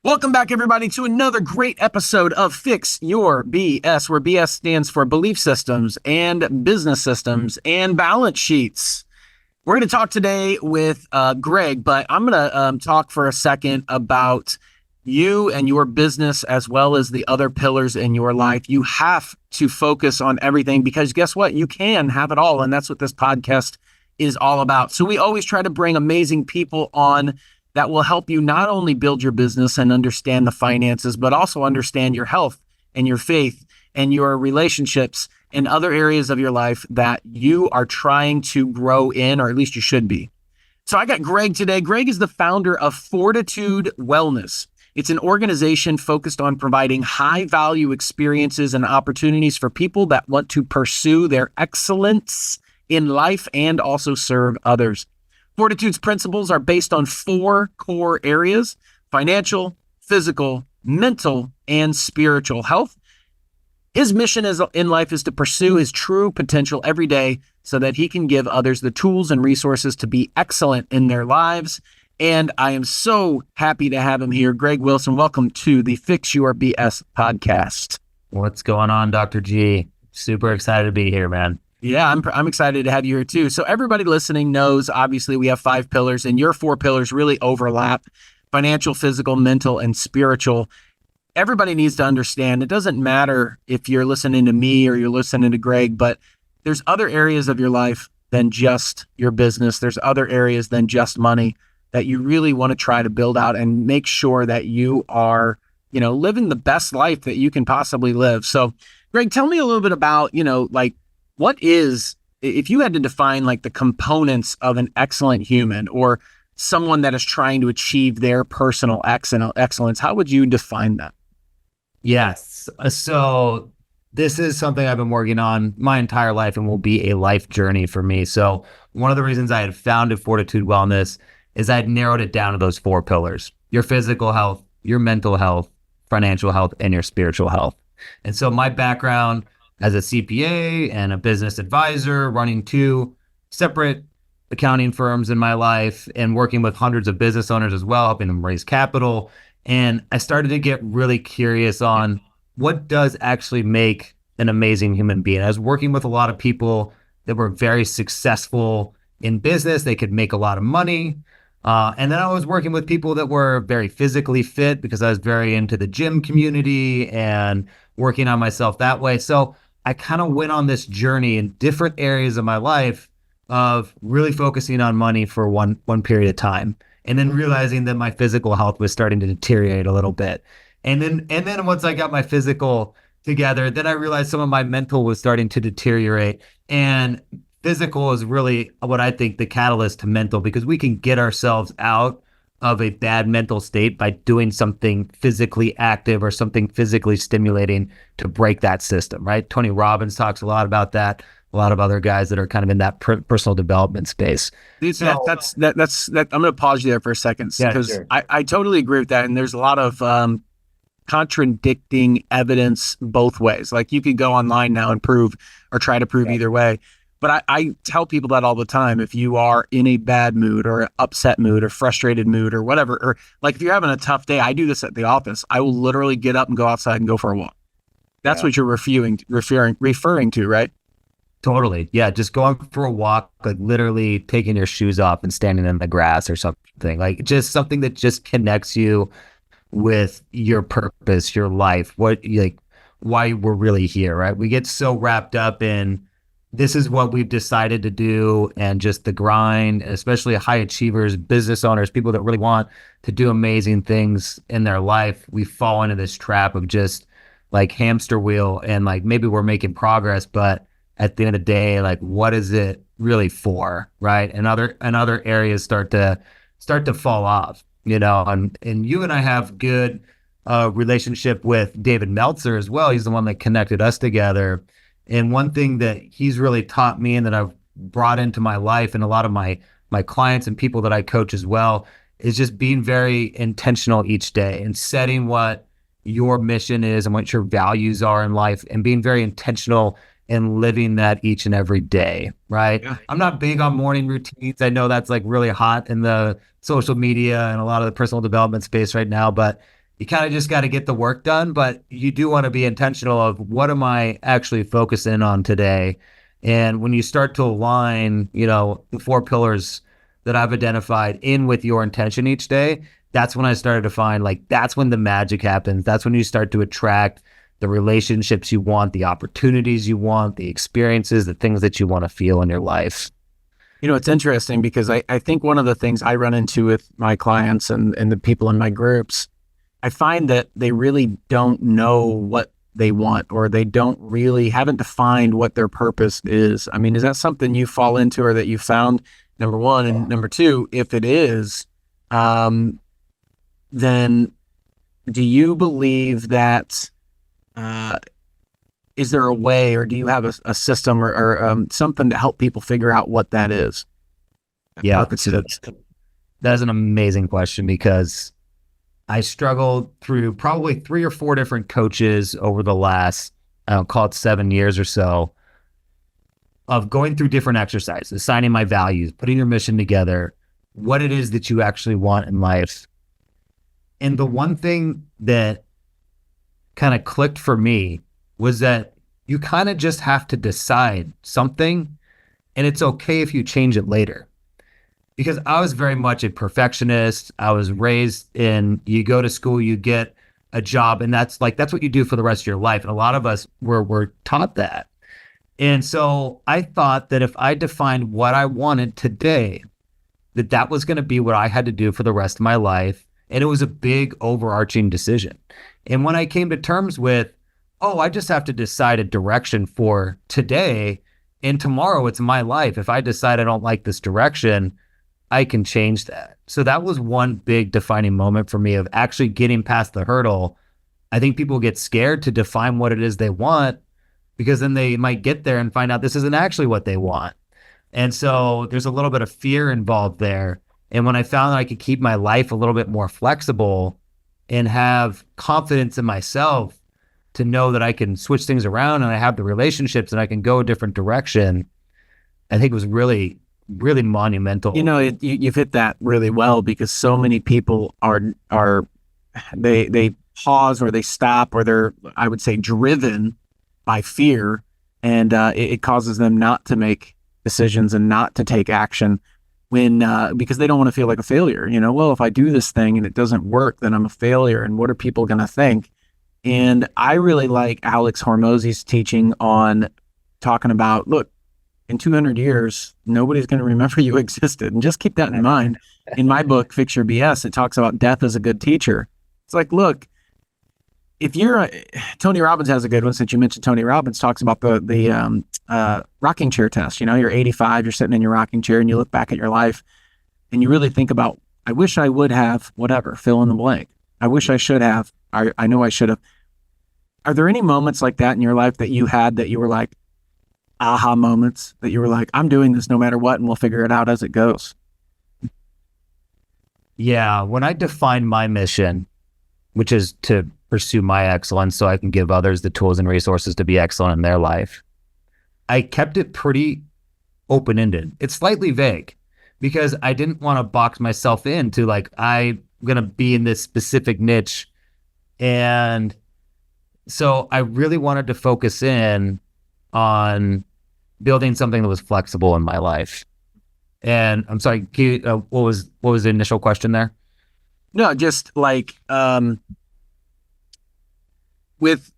Welcome back, everybody, to another great episode of Fix Your BS, where BS stands for belief systems and business systems and balance sheets. We're going to talk today with Greg, but I'm going to talk for a second about you and your business as well as the other pillars in your life. You have to focus on everything because guess what? You can have it all. And that's what this podcast is all about. So we always try to bring amazing people on that will help you not only build your business and understand the finances, but also understand your health and your faith and your relationships and other areas of your life that you are trying to grow in, or at least you should be. So I got Greg today. Greg is the founder of Fortitude Wellness. It's an organization focused on providing high value experiences and opportunities for people that want to pursue their excellence in life and also serve others. Fortitude's principles are based on 4 core areas: financial, physical, mental, and spiritual health. His mission in life is to pursue his true potential every day so that he can give others the tools and resources to be excellent in their lives. And I am so happy to have him here. Greg Wilson, welcome to the Fix Your BS podcast. What's going on, Dr. G? Super excited to be here, man. Yeah, I'm excited to have you here too. So everybody listening knows, obviously, we have 5 pillars and your 4 pillars really overlap: financial, physical, mental, and spiritual. Everybody needs to understand it doesn't matter if you're listening to me or you're listening to Greg, but there's other areas of your life than just your business. There's other areas than just money that you really want to try to build out and make sure that you are, living the best life that you can possibly live. So Greg, tell me a little bit about, what is, if you had to define like the components of an excellent human or someone that is trying to achieve their personal excellence, how would you define that? Yes. So this is something I've been working on my entire life and will be a life journey for me. So one of the reasons I had founded Fortitude Wellness is I had narrowed it down to those 4 pillars: your physical health, your mental health, financial health, and your spiritual health. And so my background as a CPA and a business advisor, running 2 separate accounting firms in my life and working with hundreds of business owners as well, helping them raise capital. And I started to get really curious on what does actually make an amazing human being. I was working with a lot of people that were very successful in business. They could make a lot of money. And then I was working with people that were very physically fit because I was very into the gym community and working on myself that way. So I kind of went on this journey in different areas of my life of really focusing on money for one period of time, and then realizing that my physical health was starting to deteriorate a little bit. And then once I got my physical together, then I realized some of my mental was starting to deteriorate. And physical is really what I think the catalyst to mental, because we can get ourselves out of a bad mental state by doing something physically active or something physically stimulating to break that system, right? Tony Robbins talks a lot about that. A lot of other guys that are kind of in that personal development space. That's I'm going to pause you there for a second because Sure. I totally agree with that. And there's a lot of contradicting evidence both ways. Like you could go online now and prove or try to prove either way. But I tell people that all the time. If you are in a bad mood or an upset mood or frustrated mood or whatever, or like if you're having a tough day, I do this at the office. I will literally get up and go outside and go for a walk. That's what you're referring to, right? Totally. Yeah. Just going for a walk, like literally taking your shoes off and standing in the grass or something, like just something that just connects you with your purpose, your life, why we're really here, right? We get so wrapped up in this is what we've decided to do and just the grind, especially high achievers, business owners, people that really want to do amazing things in their life. We fall into this trap of just like hamster wheel, and like maybe we're making progress, but at the end of the day, like what is it really for, right? And other areas start to fall off, and you and I have good relationship with David Meltzer as well. He's the one that connected us together. And one thing that he's really taught me and that I've brought into my life and a lot of my clients and people that I coach as well is just being very intentional each day and setting what your mission is and what your values are in life and being very intentional and living that each and every day, right? Yeah. I'm not big on morning routines. I know that's like really hot in the social media and a lot of the personal development space right now, but you kind of just got to get the work done, but you do want to be intentional of what am I actually focusing on today? And when you start to align, the four pillars that I've identified in with your intention each day, that's when I started to find like that's when the magic happens. That's when you start to attract the relationships you want, the opportunities you want, the experiences, the things that you want to feel in your life. It's interesting because I think one of the things I run into with my clients and the people in my groups, I find that they really don't know what they want, or they haven't defined what their purpose is. I mean, is that something you fall into or that you found, number one? And number two, if it is, then do you believe that, is there a way, or do you have a system or something to help people figure out what that is? Yeah, Purpose so is. that is an amazing question because I struggled through probably 3 or 4 different coaches over the last, call it 7 years or so, of going through different exercises, assigning my values, putting your mission together, what it is that you actually want in life. And the one thing that kind of clicked for me was that you kind of just have to decide something, and it's okay if you change it later. Because I was very much a perfectionist. I was raised in, you go to school, you get a job, and that's what you do for the rest of your life. And a lot of us were taught that. And so I thought that if I defined what I wanted today, that was going to be what I had to do for the rest of my life. And it was a big overarching decision. And when I came to terms with, oh, I just have to decide a direction for today, and tomorrow it's my life. If I decide I don't like this direction, I can change that. So that was one big defining moment for me of actually getting past the hurdle. I think people get scared to define what it is they want because then they might get there and find out this isn't actually what they want. And so there's a little bit of fear involved there. And when I found that I could keep my life a little bit more flexible and have confidence in myself to know that I can switch things around and I have the relationships and I can go a different direction, I think it was really, really monumental. You've hit that really well because so many people they pause or they stop or they're, I would say, driven by fear, and it causes them not to make decisions and not to take action when because they don't want to feel like a failure. Well, if I do this thing and it doesn't work, then I'm a failure, and what are people going to think? And I really like Alex Hormozy's teaching on talking about, look, in 200 years, nobody's going to remember you existed. And just keep that in mind. In my book, Fix Your BS, it talks about death as a good teacher. It's like, look, if Tony Robbins has a good one, since you mentioned Tony Robbins, talks about the rocking chair test. You're 85, you're sitting in your rocking chair and you look back at your life and you really think about, I wish I would have whatever, fill in the blank. I wish I should have. I know I should have. Are there any moments like that in your life that you had that you were like, aha moments that you were like, I'm doing this no matter what, and we'll figure it out as it goes? Yeah. When I defined my mission, which is to pursue my excellence so I can give others the tools and resources to be excellent in their life, I kept it pretty open-ended. It's slightly vague because I didn't want to box myself into like, I'm going to be in this specific niche. And so I really wanted to focus in on building something that was flexible in my life. And I'm sorry, what was the initial question there? No, just like with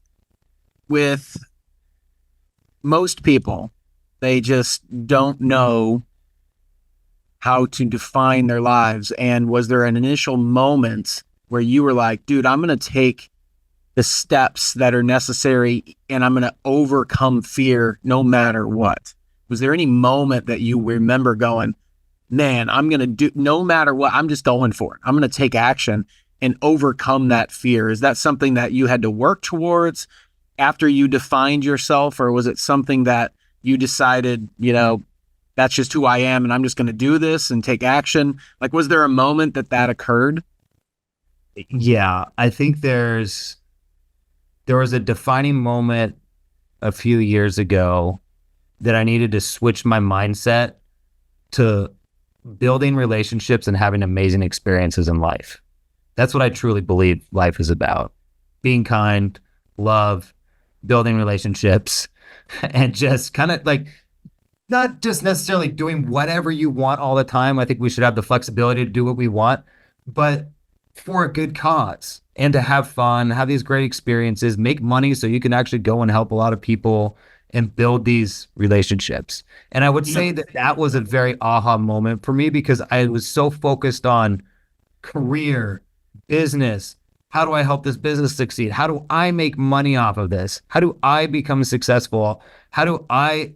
most people, they just don't know how to define their lives. And was there an initial moment where you were like, dude, I'm going to take the steps that are necessary and I'm going to overcome fear no matter what? Was there any moment that you remember going, man, I'm going to do, no matter what, I'm just going for it. I'm going to take action and overcome that fear? Is that something that you had to work towards after you defined yourself? Or was it something that you decided, that's just who I am and I'm just going to do this and take action? Like, was there a moment that occurred? Yeah, I think there was a defining moment a few years ago that I needed to switch my mindset to building relationships and having amazing experiences in life. That's what I truly believe life is about. Being kind, love, building relationships, and just kind of like not just necessarily doing whatever you want all the time. I think we should have the flexibility to do what we want, but for a good cause and to have fun, have these great experiences, make money so you can actually go and help a lot of people and build these relationships. And I would Yeah. say that that was a very aha moment for me because I was so focused on career, business. How do I help this business succeed? How do I make money off of this? How do I become successful? How do I,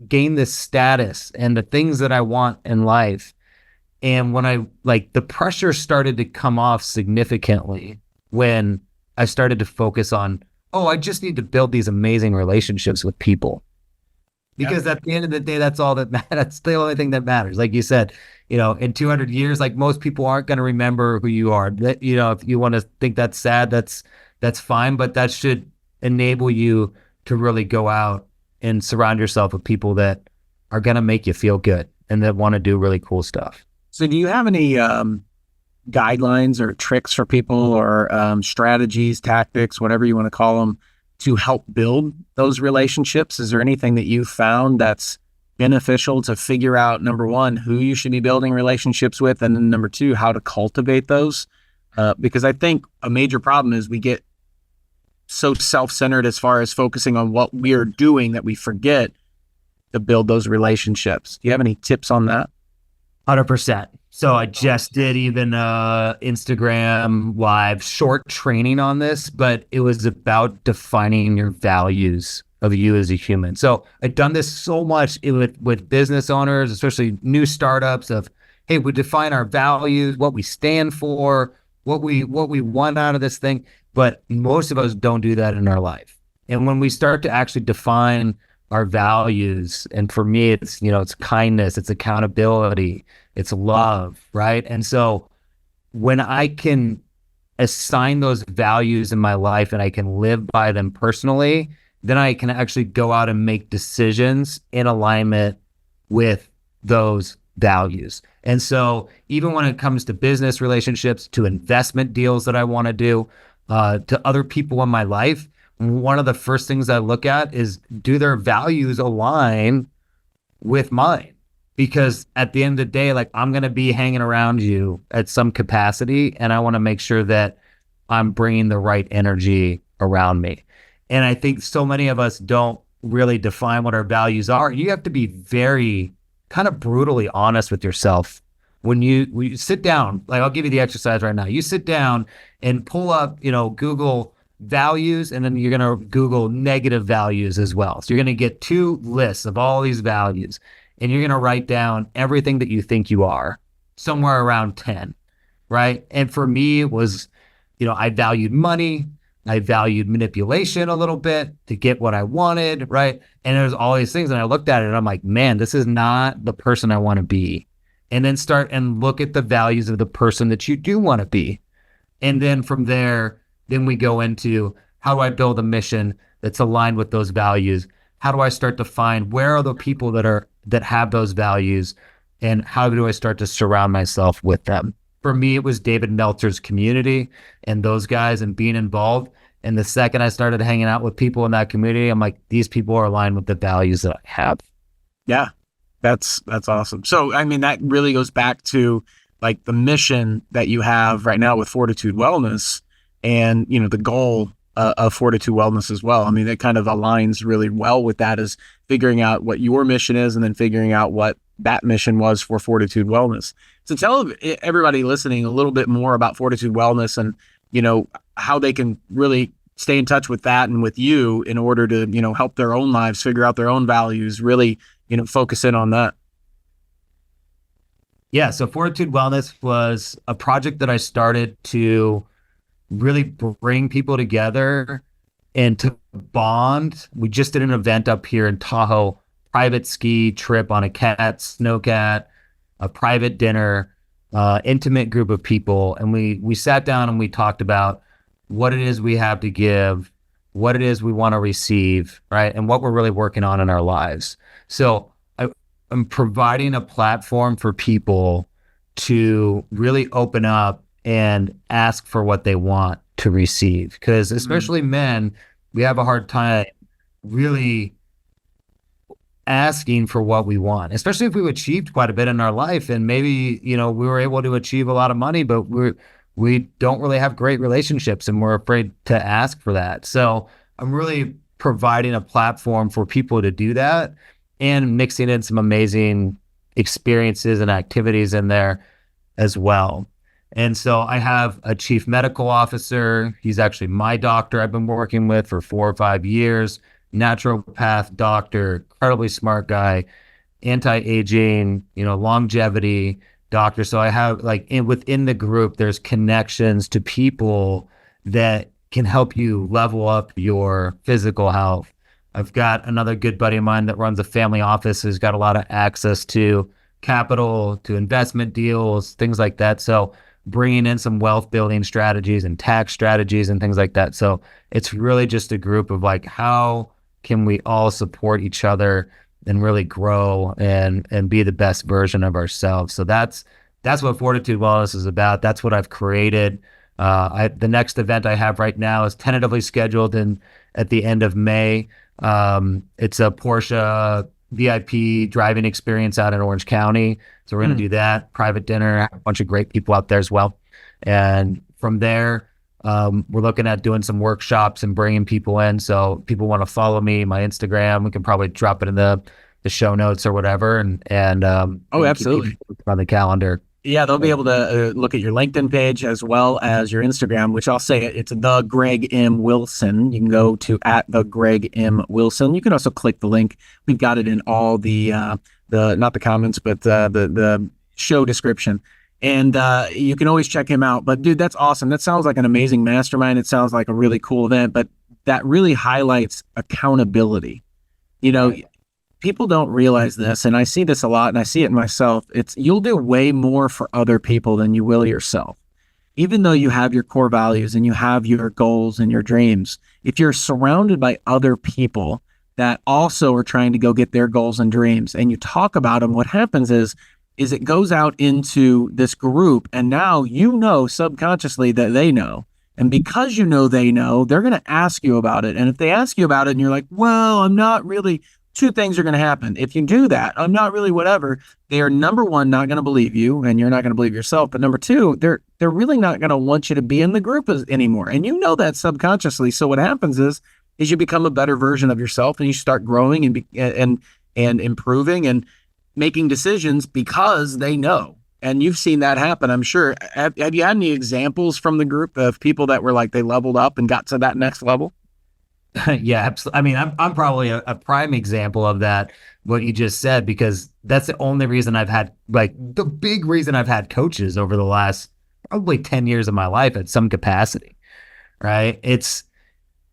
gain this status and the things that I want in life? And when I like the pressure started to come off significantly when I started to focus on, oh, I just need to build these amazing relationships with people. Yeah. Because at the end of the day, that's all that matters. That's the only thing that matters. Like you said, in 200 years, like most people aren't going to remember who you are. That, if you want to think that's sad, that's fine. But that should enable you to really go out and surround yourself with people that are going to make you feel good and that want to do really cool stuff. So do you have any guidelines or tricks for people or strategies, tactics, whatever you want to call them, to help build those relationships? Is there anything that you found that's beneficial to figure out, number one, who you should be building relationships with, and then number two, how to cultivate those? Because I think a major problem is we get so self-centered as far as focusing on what we're doing that we forget to build those relationships. Do you have any tips on that? 100%. So I just did even Instagram live short training on this, but it was about defining your values of you as a human. So I've done this so much with business owners, especially new startups of, hey, we define our values, what we stand for, what we want out of this thing. But most of us don't do that in our life. And when we start to actually define our values, and for me, it's kindness, it's accountability, it's love, right? And so when I can assign those values in my life and I can live by them personally, then I can actually go out and make decisions in alignment with those values. And so even when it comes to business relationships, to investment deals that I want to do, to other people in my life, one of the first things I look at is, do their values align with mine? Because at the end of the day, like, I'm going to be hanging around you at some capacity, and I want to make sure that I'm bringing the right energy around me. And I think so many of us don't really define what our values are. You have to be very kind of brutally honest with yourself. When you sit down, like, I'll give you the exercise right now. You sit down and pull up, Google values, and then you're going to Google negative values as well. So you're going to get two lists of all these values, and you're going to write down everything that you think you are, somewhere around 10, right? And for me, it was, I valued money. I valued manipulation a little bit to get what I wanted, right? And there's all these things, and I looked at it and I'm like, man, this is not the person I want to be. And then start and look at the values of the person that you do want to be. And then from there, then we go into, how do I build a mission that's aligned with those values? How do I start to find where are the people that have those values, and how do I start to surround myself with them? For me, it was David Meltzer's community and those guys and being involved. And the second I started hanging out with people in that community, I'm like, these people are aligned with the values that I have. Yeah, that's awesome. So, I mean, that really goes back to like the mission that you have right now with Fortitude Wellness, and, the goal of Fortitude Wellness as well. I mean, it kind of aligns really well with that, is figuring out what your mission is and then figuring out what that mission was for Fortitude Wellness. So tell everybody listening a little bit more about Fortitude Wellness and, how they can really stay in touch with that and with you in order to, help their own lives, figure out their own values, really, focus in on that. Yeah. So Fortitude Wellness was a project that I started to really bring people together and to bond. We just did an event up here in Tahoe, private ski trip on a snowcat, a private dinner, intimate group of people. And we sat down and we talked about what it is we have to give, what it is we want to receive, right? And what we're really working on in our lives. So I'm providing a platform for people to really open up and ask for what they want to receive. Because Mm. especially men, we have a hard time really asking for what we want, especially if we've achieved quite a bit in our life and maybe, we were able to achieve a lot of money, but we don't really have great relationships and we're afraid to ask for that. So I'm really providing a platform for people to do that and mixing in some amazing experiences and activities in there as well. And so I have a chief medical officer. He's actually my doctor I've been working with for 4 or 5 years, naturopath doctor, incredibly smart guy, anti-aging, longevity doctor. So I have within the group, there's connections to people that can help you level up your physical health. I've got another good buddy of mine that runs a family office who's got a lot of access to capital, to investment deals, things like that. So bringing in some wealth building strategies and tax strategies and things like that. So it's really just a group of how can we all support each other and really grow and be the best version of ourselves. So that's what Fortitude Wellness is about. That's what I've created. The next event I have right now is tentatively scheduled at the end of May. It's a Porsche VIP driving experience out in Orange County. So we're going to do that, private dinner, have a bunch of great people out there as well. And from there, we're looking at doing some workshops and bringing people in. So people want to follow me, my Instagram, we can probably drop it in the show notes or whatever. And Oh, absolutely. keep people on the calendar. Yeah, they'll be able to look at your LinkedIn page as well as your Instagram, which I'll say it's the Greg M. Wilson. You can go to at the Greg M. Wilson. You can also click the link. We've got it in all the not the comments, but the show description. And you can always check him out. But dude, that's awesome. That sounds like an amazing mastermind. It sounds like a really cool event, but that really highlights accountability. You know, Right. people don't realize this, and I see this a lot and I see it in myself. It's you'll do way more for other people than you will yourself. Even though you have your core values and you have your goals and your dreams, if you're surrounded by other people that also are trying to go get their goals and dreams and you talk about them, what happens is it goes out into this group and now subconsciously that they know. And because they know, they're going to ask you about it. And if they ask you about it and you're like, well, I'm not really, two things are going to happen. If you do that, I'm not really whatever, they are number one, not going to believe you and you're not going to believe yourself. But number two, they're really not going to want you to be in the group anymore. And you know that subconsciously. So what happens is you become a better version of yourself and you start growing and improving and making decisions because they know. And you've seen that happen, I'm sure. Have you had any examples from the group of people that were like they leveled up and got to that next level? Yeah, absolutely. I mean, I'm probably a prime example of that, what you just said, because that's the only reason I've had, the big reason I've had coaches over the last probably 10 years of my life at some capacity, right? It's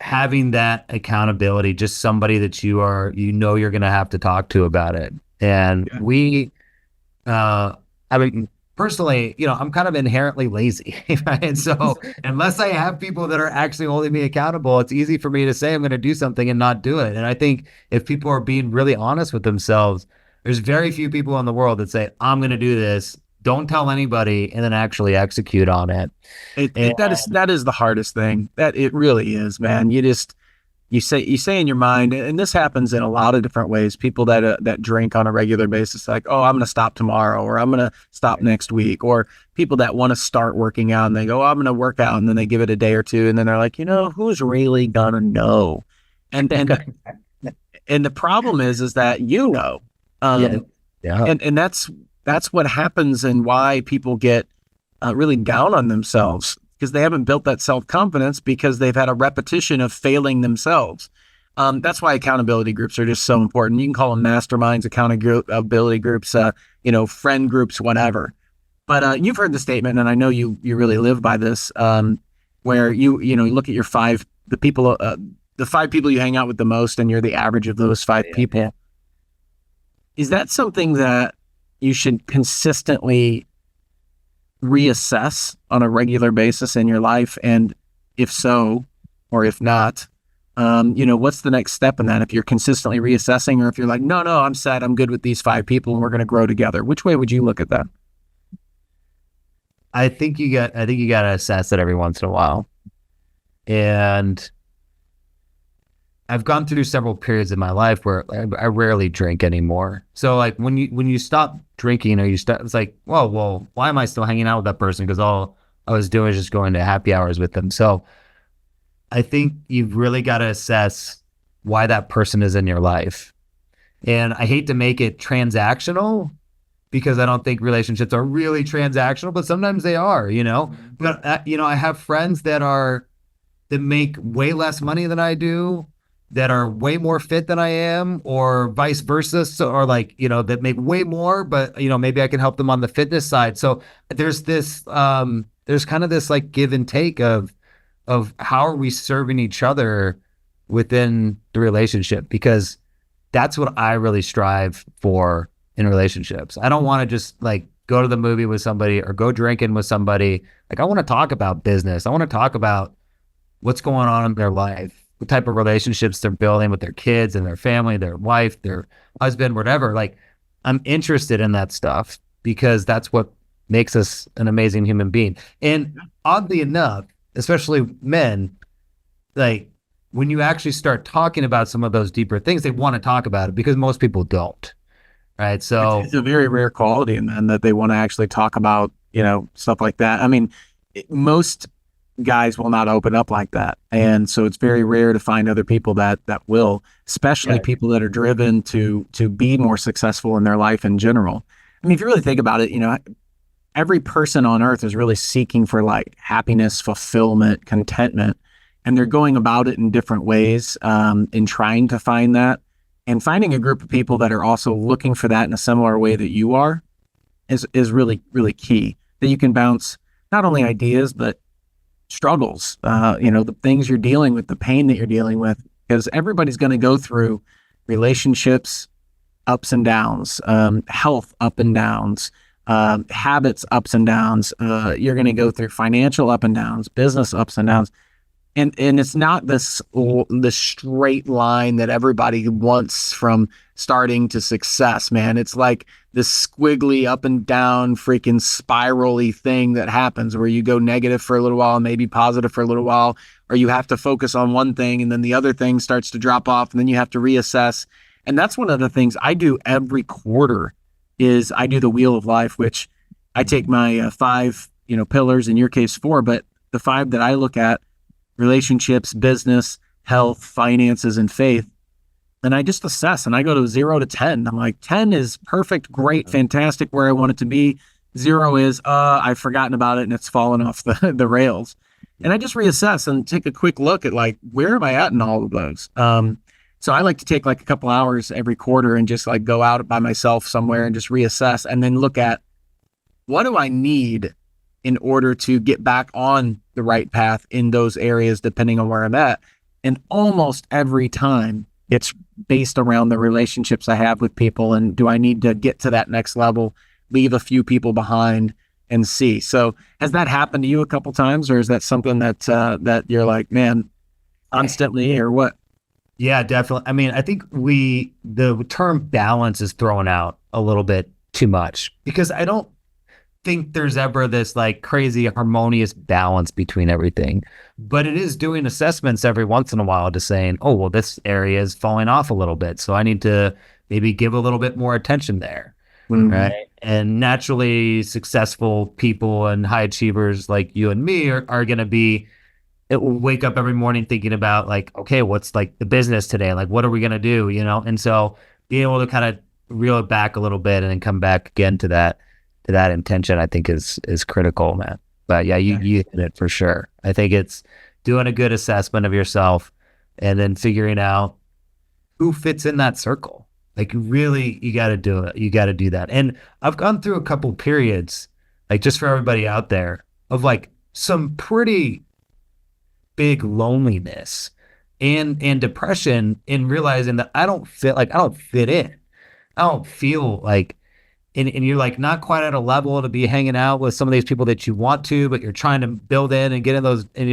having that accountability, just somebody that you're going to have to talk to about it. And I mean, personally, I'm kind of inherently lazy, right? And so unless I have people that are actually holding me accountable, it's easy for me to say I'm going to do something and not do it. And I think if people are being really honest with themselves, there's very few people in the world that say, I'm going to do this, don't tell anybody, and then actually execute on it. And That is the hardest thing. That it really is, man. You say in your mind, and this happens in a lot of different ways. People that drink on a regular basis, like, oh, I'm going to stop tomorrow, or I'm going to stop next week, or people that want to start working out and they go, oh, I'm going to work out, and then they give it a day or two, and then they're like, who's really gonna know? And and the problem is that yeah, um, yeah, and that's what happens and why people get really down on themselves because they haven't built that self-confidence because they've had a repetition of failing themselves. That's why accountability groups are just so important. You can call them masterminds, accountability groups, friend groups, whatever. But you've heard the statement, and I know you really live by this, where you look at the five people you hang out with the most, and you're the average of those five people. yeah. Is that something that you should consistently reassess on a regular basis in your life? And if so, or if not, what's the next step in that? If you're consistently reassessing, or if you're like, no, I'm set, I'm good with these five people and we're going to grow together. Which way would you look at that? I think you got to assess it every once in a while. And I've gone through several periods in my life where I rarely drink anymore. So like when you stop drinking or you start, it's like, well, why am I still hanging out with that person? Because all I was doing is just going to happy hours with them. So I think you've really got to assess why that person is in your life. And I hate to make it transactional because I don't think relationships are really transactional, but sometimes they are, you know. But I have friends that make way less money than I do, that are way more fit than I am, or vice versa. So, or like, that make way more, but maybe I can help them on the fitness side. So there's kind of this like give and take of how are we serving each other within the relationship, because that's what I really strive for in relationships. I don't want to just like go to the movie with somebody or go drinking with somebody. Like I want to talk about business. I want to talk about what's going on in their life, what type of relationships they're building with their kids and their family, their wife, their husband, whatever. Like I'm interested in that stuff because that's what makes us an amazing human being. And oddly enough, especially men, like when you actually start talking about some of those deeper things, they want to talk about it because most people don't. Right. So It's a very rare quality in men that they want to actually talk about, stuff like that. I mean, most guys will not open up like that. And so it's very rare to find other people that will, especially yeah, people that are driven to be more successful in their life in general. I mean, if you really think about it, every person on earth is really seeking for like happiness, fulfillment, contentment, and they're going about it in different ways in trying to find that. And finding a group of people that are also looking for that in a similar way that you are is really, really key. That you can bounce not only ideas, but struggles, the things you're dealing with, the pain that you're dealing with, because everybody's going to go through relationships, ups and downs, health up and downs, habits ups and downs. You're going to go through financial up and downs, business ups and downs. And it's not this straight line that everybody wants from starting to success, man. It's like this squiggly up and down freaking spirally thing that happens where you go negative for a little while and maybe positive for a little while, or you have to focus on one thing and then the other thing starts to drop off and then you have to reassess. And that's one of the things I do every quarter is I do the wheel of life, which I take my five, pillars, in your case four, but the five that I look at: relationships, business, health, finances, and faith. And I just assess and I go to 0 to 10. I'm like, 10 is perfect, great, fantastic, where I want it to be. 0 is, I've forgotten about it and it's fallen off the rails. And I just reassess and take a quick look at like, where am I at in all of those? So I like to take like a couple hours every quarter and just like go out by myself somewhere and just reassess and then look at what do I need in order to get back on the right path in those areas, depending on where I'm at. And almost every time it's based around the relationships I have with people. And do I need to get to that next level, leave a few people behind and see? So has that happened to you a couple times, or is that something that you're like, man, constantly, or what? yeah, definitely. I mean, I think the term balance is thrown out a little bit too much because I don't think there's ever this like crazy harmonious balance between everything, but it is doing assessments every once in a while to saying, oh, well, this area is falling off a little bit. So I need to maybe give a little bit more attention there. Mm-hmm. Right. And naturally successful people and high achievers like you and me are going to be, it will wake up every morning thinking about like, okay, what's like the business today? Like, what are we going to do? And so being able to kind of reel it back a little bit and then come back again to that intention, I think is critical, man. But yeah, you hit it for sure. I think it's doing a good assessment of yourself and then figuring out who fits in that circle. Like really, you got to do it. You got to do that. And I've gone through a couple periods, like just for everybody out there, of like some pretty big loneliness and depression in realizing that I don't fit in. I don't feel like, and you're like not quite at a level to be hanging out with some of these people that you want to, but you're trying to build in and get in those, and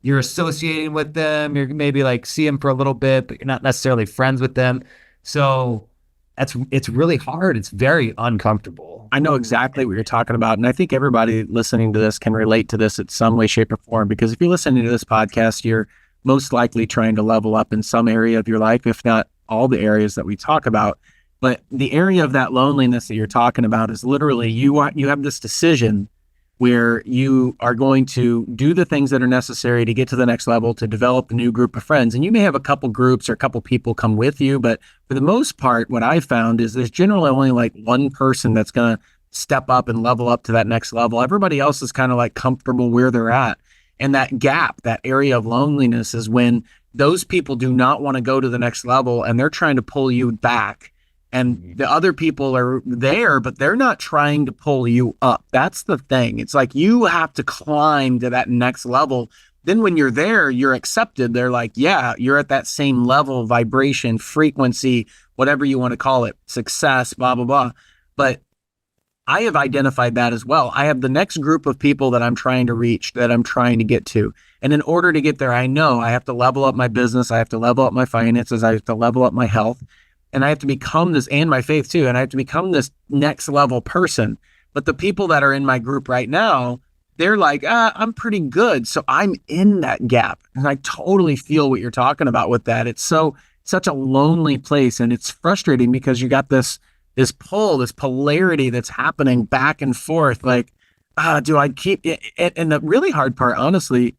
you're associating with them. You're maybe like see them for a little bit, but you're not necessarily friends with them. So it's really hard. It's very uncomfortable. I know exactly what you're talking about. And I think everybody listening to this can relate to this in some way, shape, or form. Because if you're listening to this podcast, you're most likely trying to level up in some area of your life, if not all the areas that we talk about. But the area of that loneliness that you're talking about is literally you have this decision where you are going to do the things that are necessary to get to the next level, to develop a new group of friends. And you may have a couple groups or a couple people come with you, but for the most part, what I found is there's generally only like one person that's going to step up and level up to that next level. Everybody else is kind of like comfortable where they're at. And that gap, that area of loneliness is when those people do not want to go to the next level and they're trying to pull you back. And the other people are there, but they're not trying to pull you up. That's the thing. It's like you have to climb to that next level. Then when you're there, you're accepted. They're like, yeah, you're at that same level, vibration, frequency, whatever you want to call it, success, blah, blah, blah. But I have identified that as well. I have the next group of people that I'm trying to reach, that I'm trying to get to. And in order to get there, I know I have to level up my business. I have to level up my finances. I have to level up my health. And I have to become this, and my faith too. And I have to become this next level person. But the people that are in my group right now, they're like, I'm pretty good. So I'm in that gap. And I totally feel what you're talking about with that. It's such a lonely place. And it's frustrating because you got this pull, this polarity that's happening back and forth. Like, do I keep it? And the really hard part, honestly,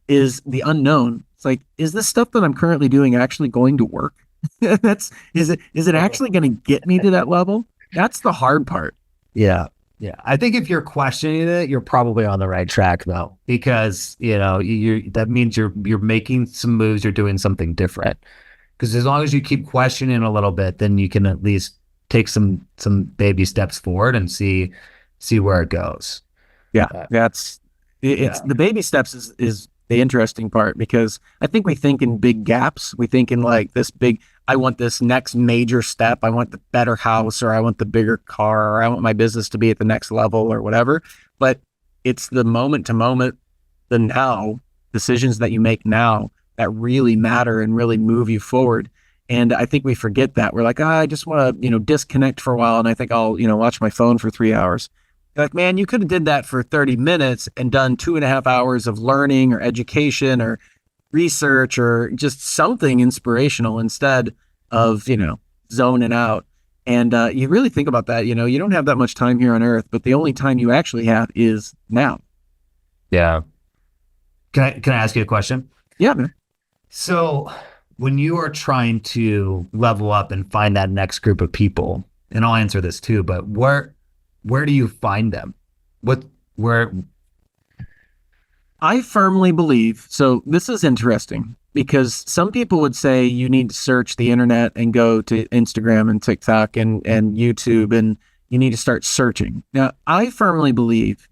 is the unknown. It's like, is this stuff that I'm currently doing actually going to work? Is it actually going to get me to that level? That's the hard part. Yeah. Yeah. I think if you're questioning it, you're probably on the right track though, because that means you're making some moves, you're doing something different. Because as long as you keep questioning a little bit, then you can at least take some baby steps forward and see where it goes. Yeah. It's the baby steps is the interesting part, because I think we think in big gaps. We think in like this big, I want this next major step. I want the better house, or I want the bigger car, or I want my business to be at the next level or whatever. But it's the moment to moment, the now decisions that you make now that really matter and really move you forward. And I think we forget that. We're like, I just want to, disconnect for a while. And I think I'll, watch my phone for 3 hours. Like, man, you could have did that for 30 minutes and done 2.5 hours of learning or education or research or just something inspirational instead of, zoning out. And you really think about that, you don't have that much time here on earth, but the only time you actually have is now. Yeah. Can I ask you a question? Yeah, man. So when you are trying to level up and find that next group of people, and I'll answer this too, but where do you find them? Where? I firmly believe, so this is interesting, because some people would say you need to search the internet and go to Instagram and TikTok and YouTube, and you need to start searching. Now, I firmly believe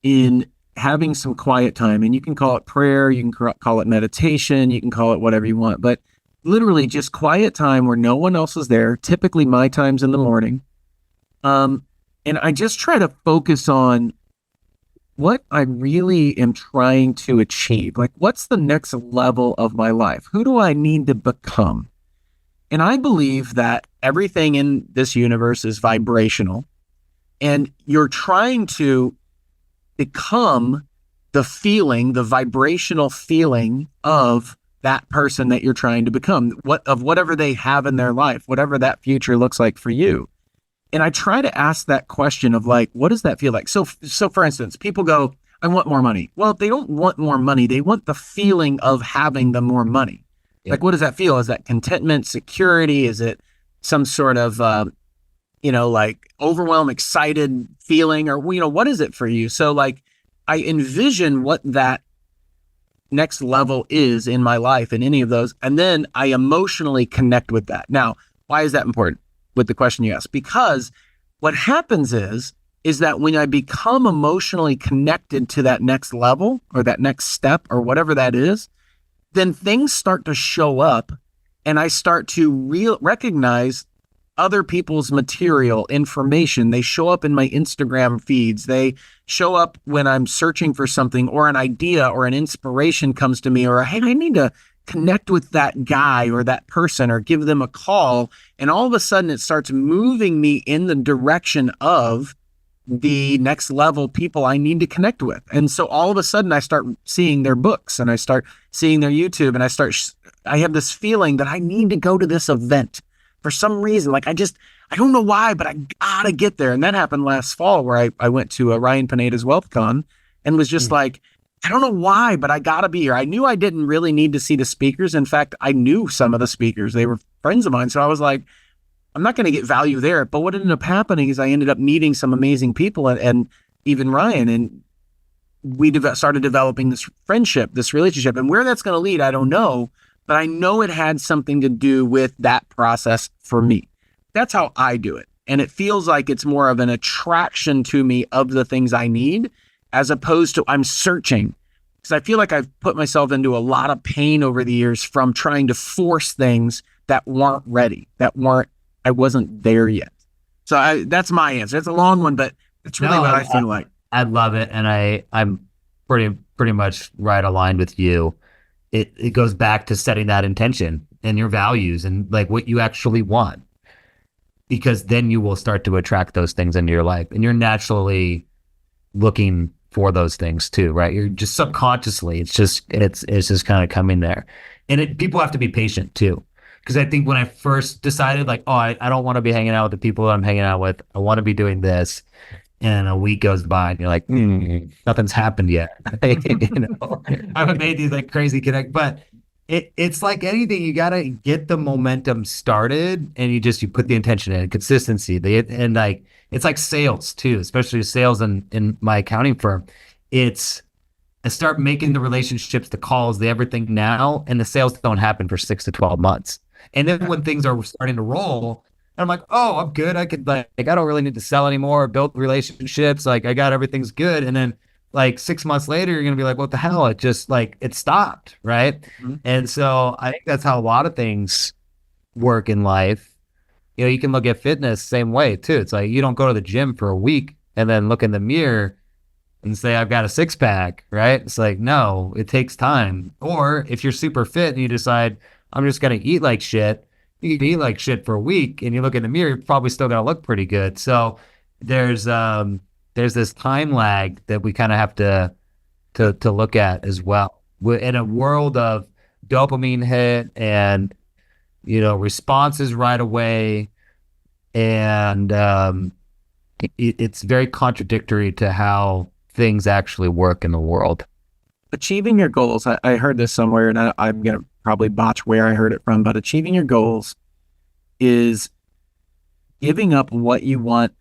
in having some quiet time, and you can call it prayer, you can call it meditation, you can call it whatever you want, but literally just quiet time where no one else is there. Typically my time's in the morning. And I just try to focus on what I really am trying to achieve. Like, what's the next level of my life? Who do I need to become? And I believe that everything in this universe is vibrational, and you're trying to become the vibrational feeling of that person that you're trying to become, whatever they have in their life, whatever that future looks like for you. And I try to ask that question of like, what does that feel like? So for instance, people go, I want more money. Well, they don't want more money. They want the feeling of having the more money. Yeah. Like, what does that feel? Is that contentment, security? Is it some sort of, like overwhelmed, excited feeling, or, what is it for you? So like, I envision what that next level is in my life in any of those. And then I emotionally connect with that. Now, why is that important with the question you asked? Because what happens is that when I become emotionally connected to that next level or that next step or whatever that is, then things start to show up, and I start to recognize other people's material, information. They show up in my Instagram feeds. They show up when I'm searching for something, or an idea or an inspiration comes to me, or, hey, I need to connect with that guy or that person or give them a call. And all of a sudden it starts moving me in the direction of the next level people I need to connect with. And so all of a sudden I start seeing their books and I start seeing their YouTube and I have this feeling that I need to go to this event for some reason. Like I don't know why, but I gotta get there. And that happened last fall where I went to Ryan Pineda's WealthCon and was just like, I don't know why, but I gotta be here. I knew I didn't really need to see the speakers. In fact, I knew some of the speakers. They were friends of mine. So I was like, I'm not going to get value there. But what ended up happening is I ended up meeting some amazing people and even Ryan, and we started developing this friendship, this relationship. And where that's going to lead, I don't know, but I know it had something to do with that process for me. That's how I do it. And it feels like it's more of an attraction to me of the things I need, as opposed to I'm searching. Because I feel like I've put myself into a lot of pain over the years from trying to force things that weren't ready, I wasn't there yet. So that's my answer. It's a long one, but it's really what I feel like. I love it. And I'm pretty much right aligned with you. It goes back to setting that intention and your values and like what you actually want, because then you will start to attract those things into your life, and you're naturally looking for those things too, right? You're just subconsciously, it's just kind of coming there. And people have to be patient too. Because I think when I first decided, like, I don't want to be hanging out with the people I'm hanging out with, I want to be doing this, and a week goes by, and you're like, nothing's happened yet. I haven't made these like crazy connect, but it's like anything, you gotta get the momentum started, and you put the intention in, consistency. And like it's like sales too, especially sales in my accounting firm. I start making the relationships, the calls, the everything now, and the sales don't happen for 6 to 12 months. And then when things are starting to roll, I'm like, oh, I'm good. I could I don't really need to sell anymore, build relationships. Like I got everything's good. And then like 6 months later, you're going to be like, what the hell? It just it stopped. Right. Mm-hmm. And so I think that's how a lot of things work in life. You can look at fitness same way too. It's like, you don't go to the gym for a week and then look in the mirror and say, I've got a 6-pack, right? It's like, no, it takes time. Or if you're super fit and you decide, I'm just going to eat like shit, you can eat like shit for a week and you look in the mirror, you're probably still going to look pretty good. So there's this time lag that we kind of have to look at as well. We're in a world of dopamine hit and, responses right away. And it's very contradictory to how things actually work in the world. Achieving your goals. I heard this somewhere, and I'm going to probably botch where I heard it from, but achieving your goals is giving up what you want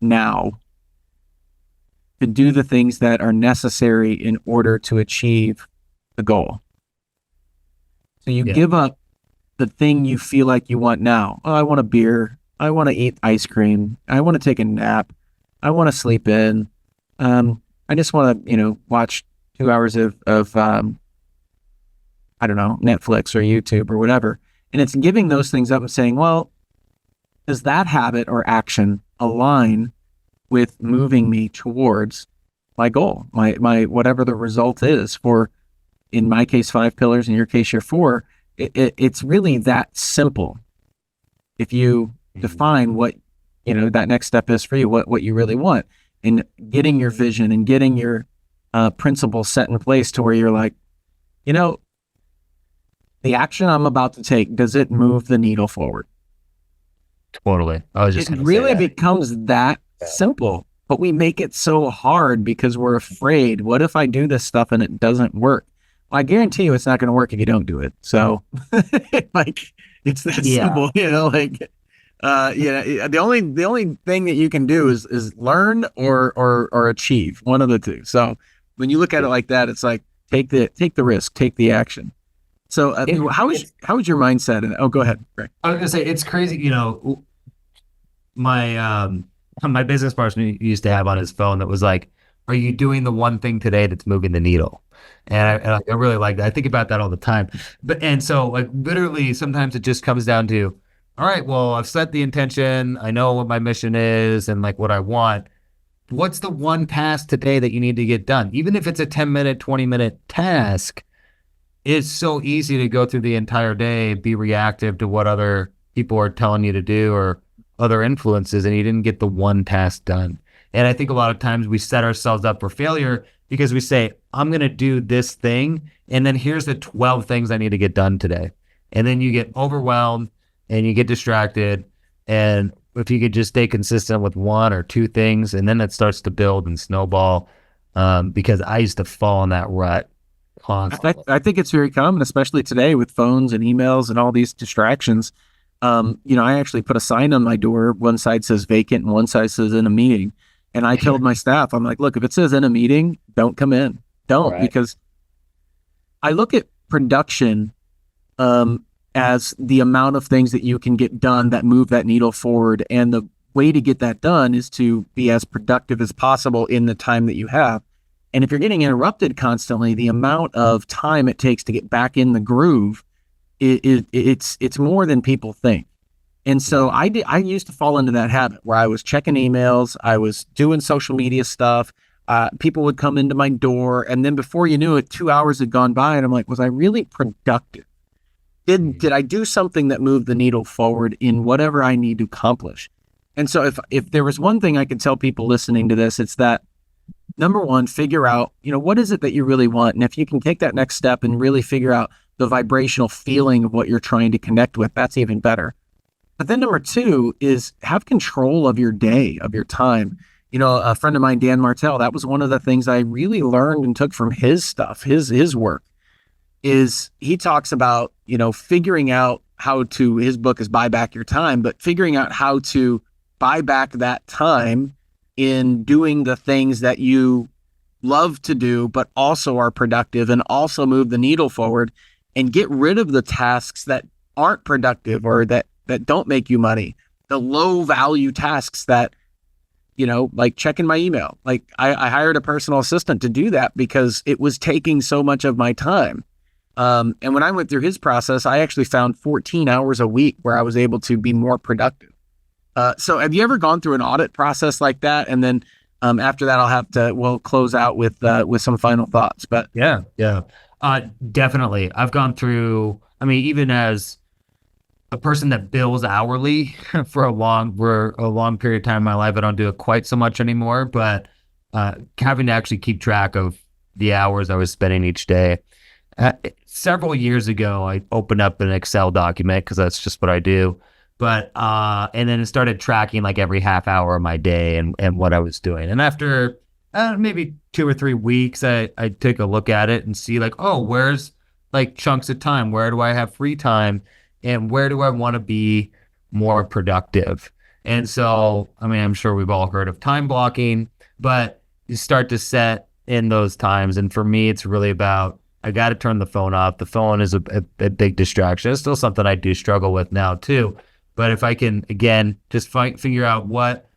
now to do the things that are necessary in order to achieve the goal. So you give up the thing you feel like you want now. Oh, I want a beer. I want to eat ice cream. I want to take a nap. I want to sleep in. I just want to, watch 2 hours of I don't know, Netflix or YouTube or whatever. And it's giving those things up and saying, well, does that habit or action align with moving me towards my goal, my whatever the result is for, in my case, 5 pillars, in your case, your 4. It's really that simple. If you define what, that next step is for you, what you really want, and getting your vision and getting your principles set in place to where you're like, the action I'm about to take, does it move the needle forward? Totally. It really becomes that simple, but we make it so hard because we're afraid. What if I do this stuff and it doesn't work? Well, I guarantee you it's not going to work if you don't do it. So it's that simple, the only thing that you can do is learn or achieve, one of the two. So when you look at it like that, it's like, take the risk, take the action. So how is your mindset? And go ahead, Greg. I was gonna say, it's crazy. My business partner used to have on his phone that was like, are you doing the one thing today that's moving the needle? And I really like that. I think about that all the time. And so like literally sometimes it just comes down to, all right, well, I've set the intention. I know what my mission is and like what I want. What's the one task today that you need to get done? Even if it's a 10-minute, 20-minute task, it's so easy to go through the entire day, be reactive to what other people are telling you to do or other influences, and you didn't get the one task done. And I think a lot of times we set ourselves up for failure because we say, I'm going to do this thing, and then here's the 12 things I need to get done today. And then you get overwhelmed and you get distracted. And if you could just stay consistent with one or two things, and then it starts to build and snowball, because I used to fall in that rut constantly. I think it's very common, especially today with phones and emails and all these distractions. I actually put a sign on my door. One side says vacant and one side says in a meeting. And I told my staff, I'm like, look, if it says in a meeting, don't come in. Don't, Right. because I look at production as the amount of things that you can get done that move that needle forward. And the way to get that done is to be as productive as possible in the time that you have. And if you're getting interrupted constantly, the amount of time it takes to get back in the groove, it's more than people think. And so I used to fall into that habit where I was checking emails, I was doing social media stuff. People would come into my door, and then before you knew it, 2 hours had gone by, and I'm like, was I really productive? Did I do something that moved the needle forward in whatever I need to accomplish? And so if there was one thing I could tell people listening to this, it's that number one, figure out, what is it that you really want? And if you can take that next step and really figure out the vibrational feeling of what you're trying to connect with, that's even better. But then number two is have control of your day, of your time. A friend of mine, Dan Martell, that was one of the things I really learned and took from his stuff, his work, is he talks about, figuring out how to, his book is Buy Back Your Time, but figuring out how to buy back that time in doing the things that you love to do, but also are productive and also move the needle forward, and get rid of the tasks that aren't productive or that don't make you money, the low value tasks that, like checking my email. Like I hired a personal assistant to do that because it was taking so much of my time. And when I went through his process, I actually found 14 hours a week where I was able to be more productive. So have you ever gone through an audit process like that? And then after that, we'll close out with some final thoughts. But Yeah. Definitely. I've gone through, even as a person that bills hourly for a long period of time in my life, I don't do it quite so much anymore, but having to actually keep track of the hours I was spending each day. Several years ago, I opened up an Excel document because that's just what I do. But and then it started tracking like every half hour of my day and what I was doing. And after maybe 2 or 3 weeks, I take a look at it and see like, oh, where's like chunks of time? Where do I have free time? And where do I want to be more productive? And so, I'm sure we've all heard of time blocking, but you start to set in those times. And for me, it's really about, I got to turn the phone off. The phone is a big distraction. It's still something I do struggle with now too. But if I can, again, just figure out what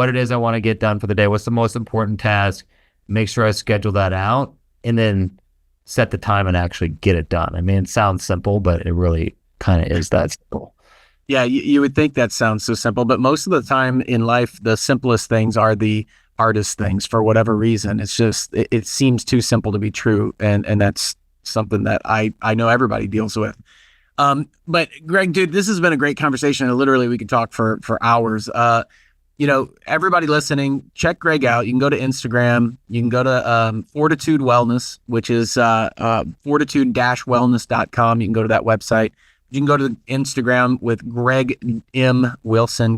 it is I want to get done for the day, what's the most important task, make sure I schedule that out, and then set the time and actually get it done. It sounds simple, but it really kind of is that simple. yeah, you would think that sounds so simple, but most of the time in life, the simplest things are the hardest things for whatever reason. It's just, it seems too simple to be true. And that's something that I know everybody deals with. But Greg, dude, this has been a great conversation. And literally we could talk for hours. Everybody listening, check Greg out. You can go to Instagram. You can go to Fortitude Wellness, which is fortitude-wellness.com. You can go to that website. You can go to Instagram with Greg M. Wilson.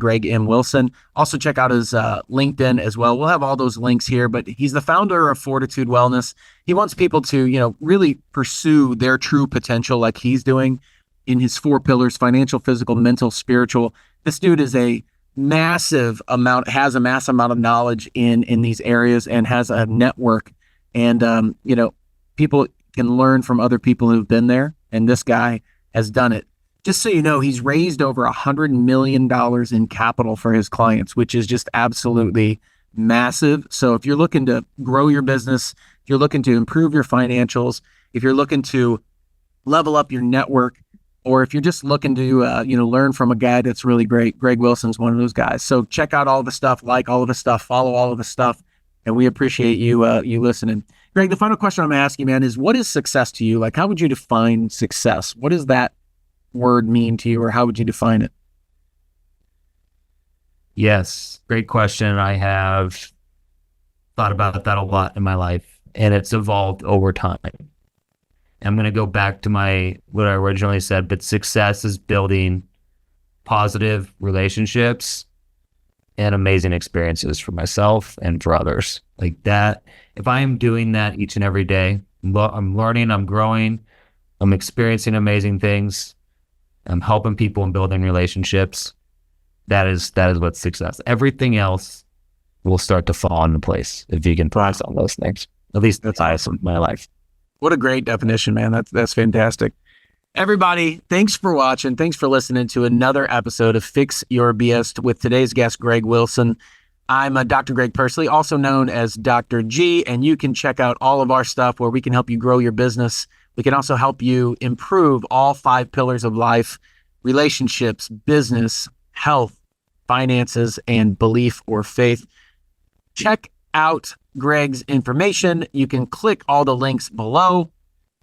Also check out his LinkedIn as well. We'll have all those links here, but he's the founder of Fortitude Wellness. He wants people to, really pursue their true potential like he's doing in his 4 pillars: financial, physical, mental, spiritual. This dude is has a massive amount of knowledge in these areas and has a network. And, people can learn from other people who've been there. And this guy has done it. Just so you know, he's raised over $100 million in capital for his clients, which is just absolutely massive. So if you're looking to grow your business, if you're looking to improve your financials, if you're looking to level up your network, or if you're just looking to, learn from a guy that's really great, Greg Wilson's one of those guys. So check out all the stuff, like all of the stuff, follow all of the stuff, and we appreciate you listening. Greg, the final question I'm asking, man, is what is success to you? Like, how would you define success? What does that word mean to you, or how would you define it? Yes, great question. I have thought about that a lot in my life, and it's evolved over time. I'm going to go back to what I originally said, but success is building positive relationships and amazing experiences for myself and for others. Like that, if I am doing that each and every day, I'm learning, I'm growing, I'm experiencing amazing things, I'm helping people and building relationships. That is what success. Everything else will start to fall into place if you can focus on those things. At least that's awesome. My life. What a great definition, man. That's fantastic. Everybody, thanks for watching. Thanks for listening to another episode of Fix Your BS with today's guest, Greg Wilson. I'm Dr. Greg Persley, also known as Dr. G, and you can check out all of our stuff where we can help you grow your business. We can also help you improve all 5 pillars of life: relationships, business, health, finances, and belief or faith. Check out Greg's information. You can click all the links below.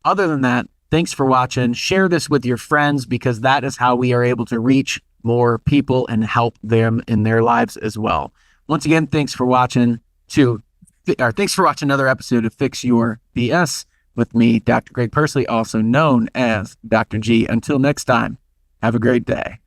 Other than that, thanks for watching. Share this with your friends, because that is how we are able to reach more people and help them in their lives as well. Once again, thanks for watching another episode of Fix Your BS with me, Dr. Greg Persley, also known as Dr. G. Until next time, have a great day.